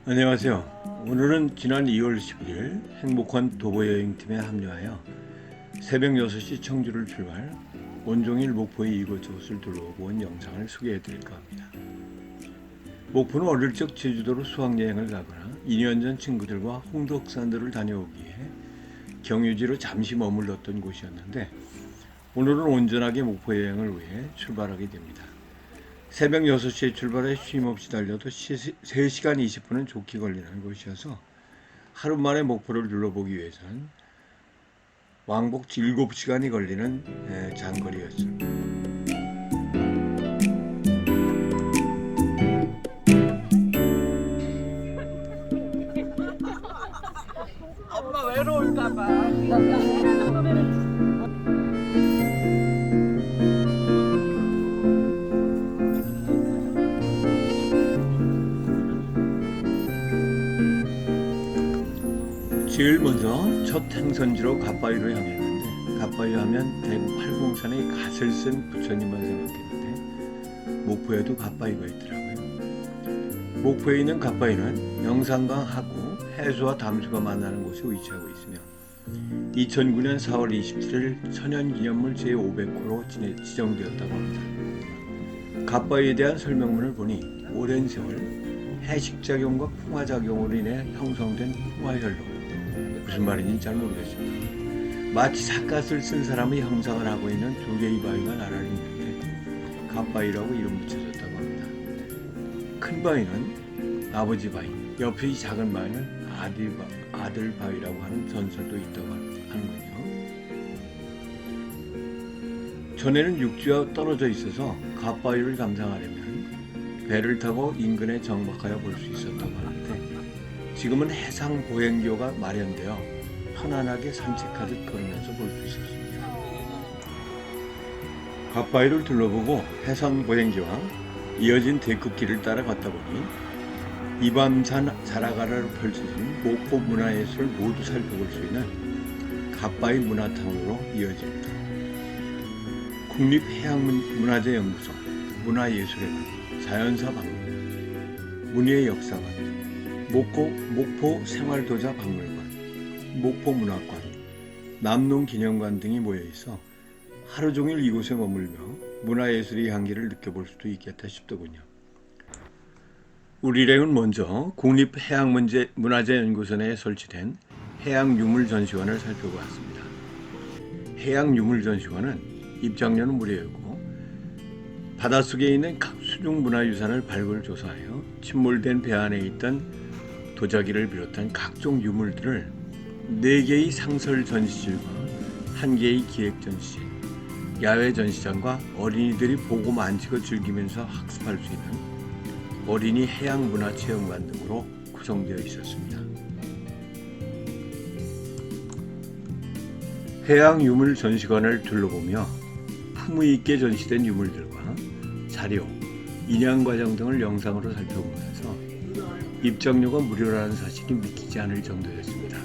안녕하세요. 오늘은 지난 2월 11일 행복한 도보여행팀에 합류하여 새벽 6시 청주를 출발, 온종일 목포의 이곳저곳을 둘러보고 온 영상을 소개해 드릴까 합니다. 목포는 어릴 적 제주도로 수학여행을 가거나 2년 전 친구들과 홍덕산들을 다녀오기에 경유지로 잠시 머물렀던 곳이었는데, 오늘은 온전하게 목포 여행을 위해 출발하게 됩니다. 새벽 6시에 출발해 쉼없이 달려도 3시간 20분은 좋게 걸리는 곳이어서 하루 만에 목포를 둘러보기 위해서는 왕복 7시간이 걸리는 장거리였습니다. 엄마 외로울까봐. 제일 먼저 첫 행선지로 갓바위로 향했는데, 갓바위 하면 대구 팔공산의 갓을 쓴 부처님만 생각했는데 목포에도 갓바위가 있더라고요. 목포에 있는 갓바위는 영산강 하구, 해수와 담수가 만나는 곳에 위치하고 있으며 2009년 4월 27일 천연기념물 제500호로 지정되었다고 합니다. 갓바위에 대한 설명문을 보니 오랜 세월 해식작용과 풍화작용으로 인해 형성된 풍화혈로, 무슨 말인지 잘 모르겠습니다. 마치 삿갓을 쓴 사람이 형상을 하고 있는 두 개의 바위가 나란히 있는데 갓바위라고 이름 붙여졌다고 합니다. 큰 바위는 아버지 바위, 옆의 작은 바위는 아들 바위라고 하는 전설도 있다고 하는군요. 전에는 육지와 떨어져 있어서 갓바위를 감상하려면 배를 타고 인근에 정박하여 볼 수 있었다고 하는데, 지금은 해상 보행교가 마련되어 편안하게 산책하듯 걸으면서 볼 수 있었습니다. 갓바위를 둘러보고 해상 보행교와 이어진 데크길을 따라 걷다 보니 이밤산 자라가라로 펼쳐진 목포 문화예술을 모두 살펴볼 수 있는 갓바위 문화타운으로 이어집니다. 국립해양문화재연구소, 문화예술회관, 자연사 박물관, 문예의 역사관, 목포 생활도자 박물관, 목포문학관, 남농기념관 등이 모여있어 하루 종일 이곳에 머물며 문화예술의 향기를 느껴볼 수도 있겠다 싶더군요. 우리 일행은 먼저 국립해양문화재연구소 내에 설치된 해양유물전시관을 살펴보았습니다. 해양유물전시관은 입장료는 무료였고, 바닷속에 있는 각 수중문화유산을 발굴 조사하여 침몰된 배 안에 있던 도자기를 비롯한 각종 유물들을 4개의 상설 전시실과 1개의 기획 전시실, 야외 전시장과 어린이들이 보고 만지고 즐기면서 학습할 수 있는 어린이 해양문화체험관 등으로 구성되어 있었습니다. 해양유물 전시관을 둘러보며 품위 있게 전시된 유물들과 자료, 인양 과정 등을 영상으로 살펴보면서 입장료가 무료라는 사실이 믿기지 않을 정도였습니다.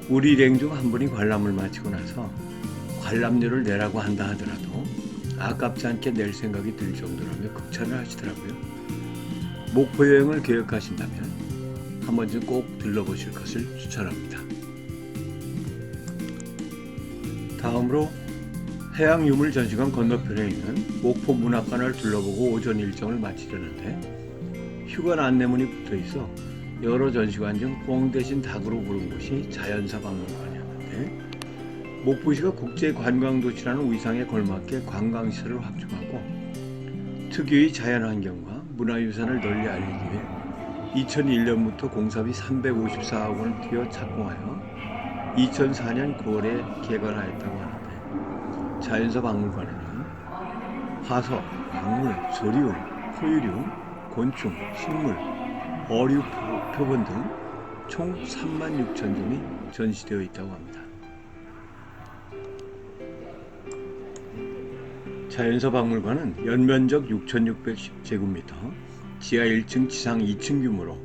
우리 일행 중 한 분이 관람을 마치고 나서 관람료를 내라고 한다 하더라도 아깝지 않게 낼 생각이 들 정도라며 극찬을 하시더라고요. 목포 여행을 계획하신다면 한 번쯤 꼭 들러보실 것을 추천합니다. 다음으로 해양유물 전시관 건너편에 있는 목포 문학관을 둘러보고 오전 일정을 마치려는데, 휴관 안내문이 붙어있어 여러 전시관 중 뽕 대신 닭으로 부른 곳이 자연사 박물관이었는데, 목포시가 국제관광도시라는 위상에 걸맞게 관광시설을 확충하고 특유의 자연환경과 문화유산을 널리 알리기 위해 2001년부터 공사비 354억 원을 들여 착공하여 2004년 9월에 개관하였다고 하는데, 자연사 박물관에는 화석, 광물, 서류, 포유류, 곤충, 식물, 어류 표본 등 총 36,000점이 전시되어 있다고 합니다. 자연사 박물관은 연면적 6,610제곱미터, 지하 1층, 지상 2층 규모로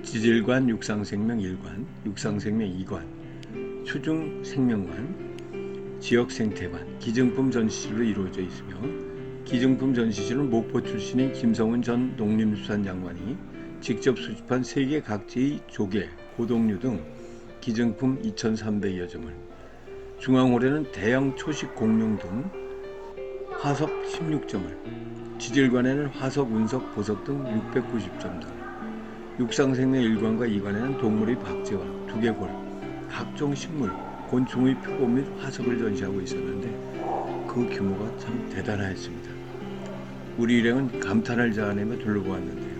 지질관, 육상생명 1관, 육상생명 2관, 수중생명관, 지역생태관, 기증품 전시실로 이루어져 있으며, 기증품 전시실은 목포 출신인 김성은 전 농림수산 장관이 직접 수집한 세계 각지의 조개, 고동류 등 기증품 2,300여 점을, 중앙홀에는 대형 초식 공룡 등 화석 16점을, 지질관에는 화석, 운석, 보석 등 690점 등, 육상생명 1관과 2관에는 동물의 박제와 두개골, 각종 식물, 곤충의 표고 및 화석을 전시하고 있었는데 그 규모가 참 대단하였습니다. 우리 일행은 감탄을 자아내며 둘러보았는데요.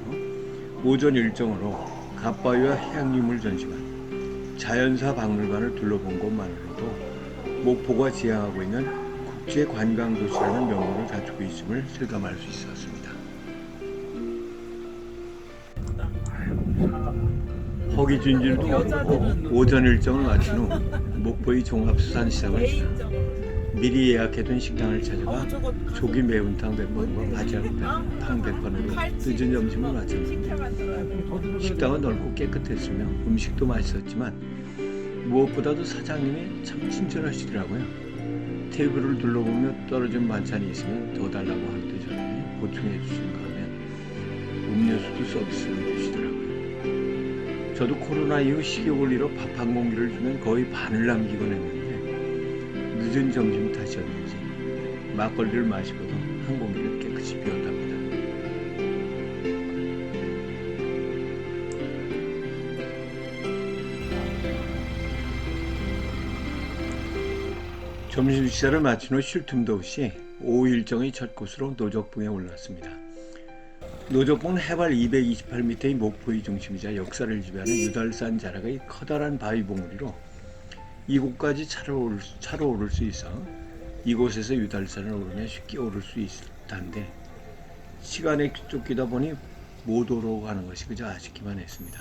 오전 일정으로 갓바위와 해양유물 전시관, 자연사 박물관을 둘러본 것만으로도 목포가 지향하고 있는 국제관광도시라는 명분을 갖추고 있음을 실감할 수 있었습니다. 허기진질도 없고 오전 일정을 마친 후 목포의 종합수산시장을 미리 예약해둔 식당을 찾아가 조기 매운탕 100번과 바지락탕 100번으로 늦은 점심을 마쳤는데 식당은 넓고 깨끗했으며 음식도 맛있었지만 무엇보다도 사장님이 참 친절하시더라고요. 테이블을 둘러보며 떨어진 반찬이 있으면 더 달라고 하기도 전에 보충해 주시는가 하면 음료수도 서비스로 주시더라고요. 저도 코로나 이후 식욕을 잃어 밥 한 공기를 주면 거의 반을 남기곤 했는데 늦은 점심 탓이었는지 막걸리를 마시고도 한 공기를 깨끗이 비웠답니다. 점심 식사를 마친 후 쉴 틈도 없이 오후 일정의 첫 곳으로 노적봉에 올랐습니다. 노적봉은 해발 228m의 목포의 중심이자 역사를 지배하는 유달산 자락의 커다란 바위 봉우리로 이곳까지 차로 오를 수 있어 이곳에서 유달산을 오르면 쉽게 오를 수 있다는데 시간에 쫓기다 보니 못 오러가는 것이 그저 아쉽기만 했습니다.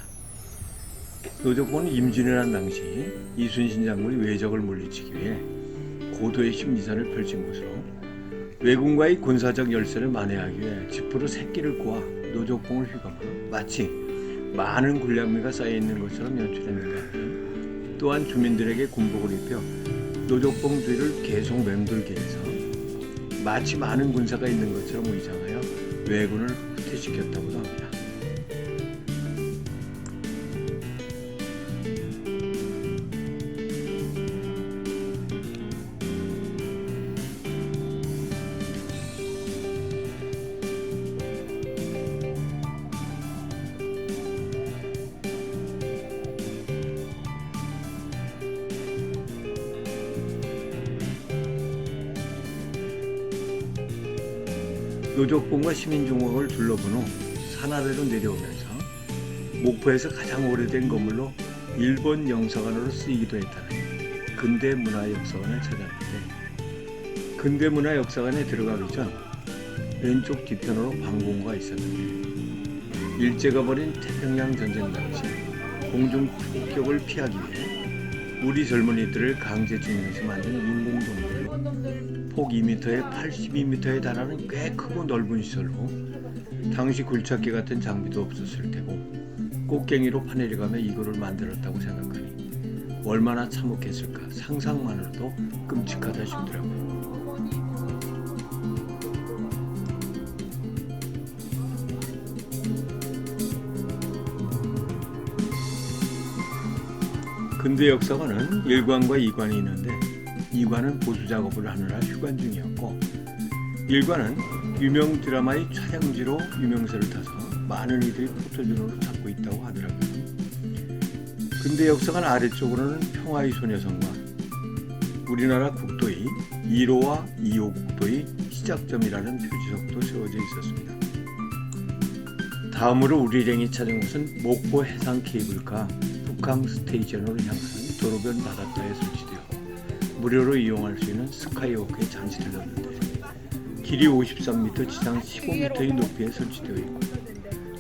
노적봉은 임진왜란 당시 이순신 장군이 외적을 물리치기 위해 고도의 심리전을 펼친 곳으로 왜군과의 군사적 열세를 만회하기 위해 지프로 새끼를 꼬아 노적봉을 휘감아 마치 많은 군량미가 쌓여있는 것처럼 연출했는가 하면 또한 주민들에게 군복을 입혀 노적봉 뒤를 계속 맴돌게 해서 마치 많은 군사가 있는 것처럼 의장하여 왜군을 후퇴시켰다고도 합니다. 노적봉과 시민중앙을 둘러본 후 산 아래로 내려오면서 목포에서 가장 오래된 건물로 일본 영사관으로 쓰이기도 했다는 근대문화역사관을 찾았는데 근대문화역사관에 들어가기 전 왼쪽 뒤편으로 방공호가 있었는데 일제가 벌인 태평양 전쟁 당시 공중 폭격을 피하기 위해 우리 젊은이들을 강제징용해서 만든 인공동굴로 폭 2m에 82m에 달하는 꽤 크고 넓은 시설로 당시 굴착기 같은 장비도 없었을 테고 꽃갱이로 파내려가며 이거를 만들었다고 생각하니 얼마나 참혹했을까 상상만으로도 끔찍하다 싶더라고요. 근대역사관은 1관과 2관이 있는데 2관은 보수 작업을 하느라 휴관 중이었고 1관은 유명 드라마의 촬영지로 유명세를 타서 많은 이들이 포토존으로 찾고 있다고 하더라고요. 근대역사관 아래쪽으로는 평화의 소녀성과 우리나라 국도의 1호와 2호 국도의 시작점이라는 표지석도 세워져 있었습니다. 다음으로 우리 일행이 찾은 곳은 목포 해상 케이블카 북항 스테이션으로 향하는 도로변 바닷가에 설치되어 무료로 이용할 수 있는 스카이워크에 잠시 들렀는데 길이 53m, 지상 15m의 높이에 설치되어 있고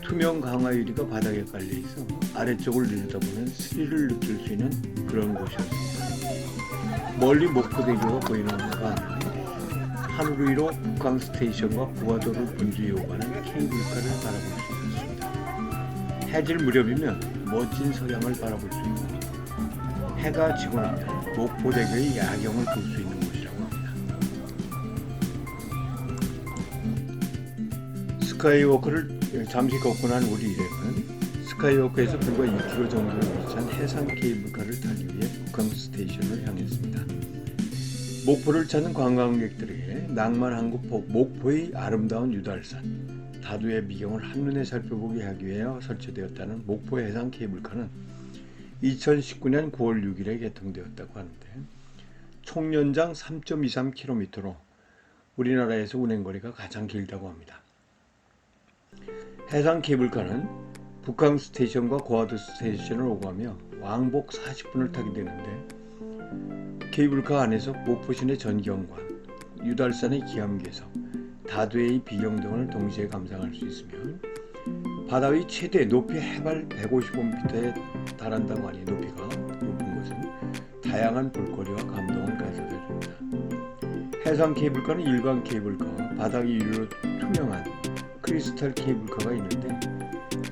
투명 강화 유리가 바닥에 깔려 있어 아래쪽을 내려다보면 스릴을 느낄 수 있는 그런 곳이었습니다. 멀리 목포대교가 보이는가 하면 하늘 위로 북항 스테이션과 부화도를 분주히 오가는 케이블카를 바라볼 수 있었습니다. 해질 무렵이면 멋진 서양을 바라볼 수 있고 해가 지고 나면 목포대교의 야경을 볼 수 있는 곳이라고 합니다. 스카이워크를 잠시 걷고 난 우리 일행은 스카이워크에서 불과 2km 정도를 위치한 해상 케이블카를 타기 위해 북항 스테이션을 향했습니다. 목포를 찾는 관광객들에게 낭만 한국 목포의 아름다운 유달산, 다도의 미경을 한눈에 살펴보게 하기 위해 설치되었다는 목포 해상 케이블카는 2019년 9월 6일에 개통되었다고 하는데 총 연장 3.23km로 우리나라에서 운행거리가 가장 길다고 합니다. 해상 케이블카는 북항 스테이션과 고화도 스테이션을 오가며 왕복 40분을 타게 되는데 케이블카 안에서 목포시내 전경관, 유달산의 기암괴석, 다도의 비경 등을 동시에 감상할 수 있으며 바다 위 최대 높이 해발 155m에 달한다고 하니 높이가 높은 곳은 다양한 볼거리와 감동을 가져다 줍니다. 해상 케이블카는 일반 케이블카와 바닥이 유리로 투명한 크리스탈 케이블카가 있는데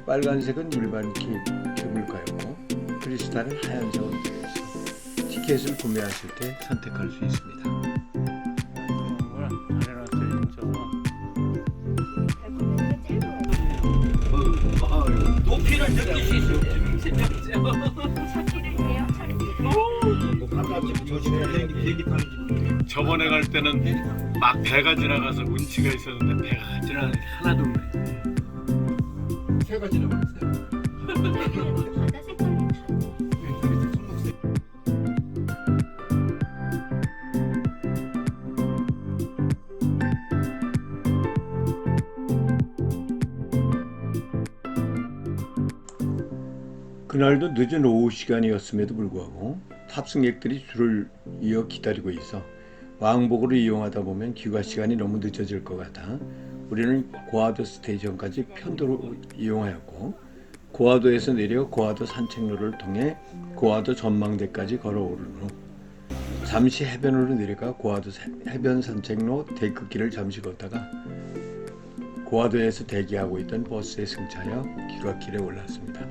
빨간색은 일반 케이블카였고 크리스탈은 하얀색으로 되어 있어 티켓을 구매하실 때 선택할 수 있습니다. 높이를 느낄 수 있어요. 저번에 갈 때는 막 배가 지나가서 운치가 있었는데 배가 지나가는 게 하나도 없네. 새가 지나갔어요. 바다 색깔이 다 그날도 늦은 오후 시간이었음에도 불구하고 탑승객들이 줄을 이어 기다리고 있어 왕복으로 이용하다 보면 귀가 시간이 너무 늦어질 것 같아 우리는 고화도 스테이션까지 편도로 이용하였고 고화도에서 내려 고화도 산책로를 통해 고화도 전망대까지 걸어오른 후 잠시 해변으로 내려가 고화도 해변 산책로 데크길을 잠시 걷다가 고화도에서 대기하고 있던 버스에 승차하여 귀갓길에 올랐습니다.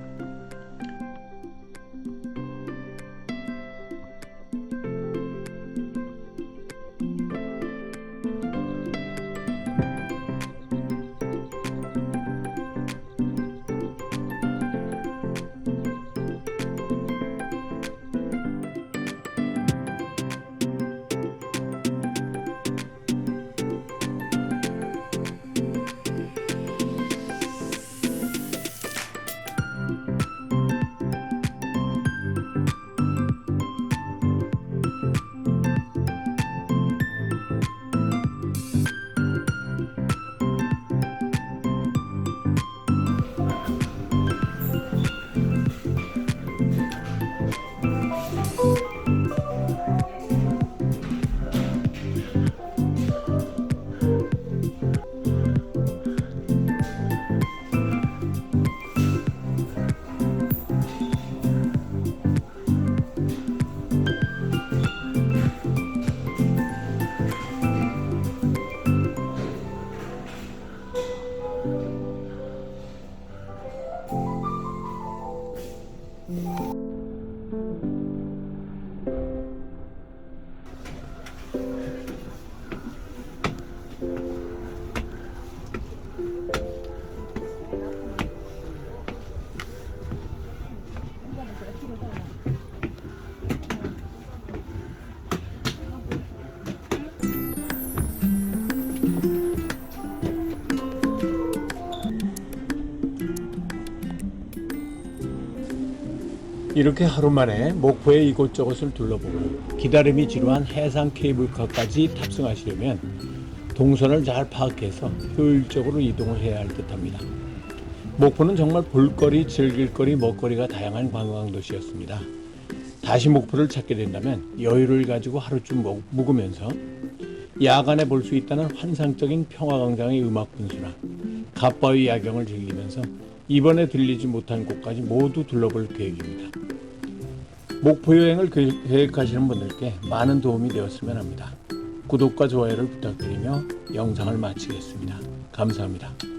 이렇게 하루 만에 목포의 이곳저곳을 둘러보고 기다림이 지루한 해상 케이블카까지 탑승하시려면 동선을 잘 파악해서 효율적으로 이동을 해야 할 듯합니다. 목포는 정말 볼거리, 즐길거리, 먹거리가 다양한 관광도시였습니다. 다시 목포를 찾게 된다면 여유를 가지고 하루쯤 묵으면서 야간에 볼 수 있다는 환상적인 평화광장의 음악 분수나 갓바위 야경을 즐기면서 이번에 들리지 못한 곳까지 모두 둘러볼 계획입니다. 목포 여행을 계획하시는 분들께 많은 도움이 되었으면 합니다. 구독과 좋아요를 부탁드리며 영상을 마치겠습니다. 감사합니다.